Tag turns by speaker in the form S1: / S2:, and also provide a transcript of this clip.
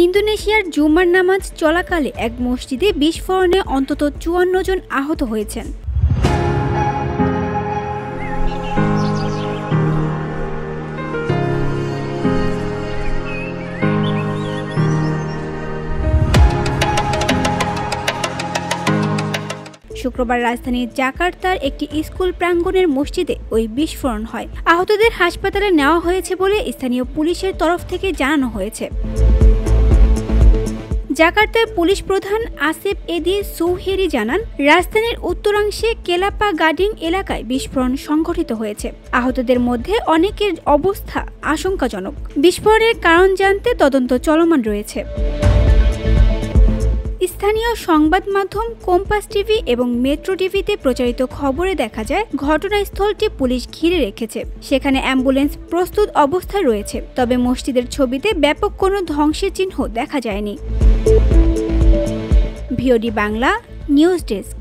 S1: ইন্দোনেশিয়ার জুমার নামাজ চলাকালে এক মসজিদে বিস্ফোরণে অন্তত ৫৪ জন আহত হয়েছেন। শুক্রবার রাজধানীর জাকার্তার একটি স্কুল প্রাঙ্গণের মসজিদে ওই বিস্ফোরণ হয়। আহতদের হাসপাতালে নেওয়া হয়েছে বলে স্থানীয় পুলিশের তরফ থেকে জানানো হয়েছে। জাকার্তার পুলিশ প্রধান আসিফ এদি সৌহেরি জানান, রাজধানীর উত্তরাংশে কেলাপা গার্ডিং এলাকায় বিস্ফোরণ সংঘটিত হয়েছে। আহতদের মধ্যে অনেকের অবস্থা আশঙ্কাজনক। বিস্ফোরণের কারণ জানতে তদন্ত চলমান রয়েছে। স্থানীয় সংবাদ মাধ্যম কম্পাস টিভি এবং মেট্রো টিভিতে প্রচারিত খবরে দেখা যায়, ঘটনাস্থলটি পুলিশ ঘিরে রেখেছে। সেখানে অ্যাম্বুলেন্স প্রস্তুত অবস্থায় রয়েছে। তবে মসজিদের ছবিতে ব্যাপক কোনো ধ্বংসের চিহ্ন দেখা যায়নি। VOD Bangla news desk.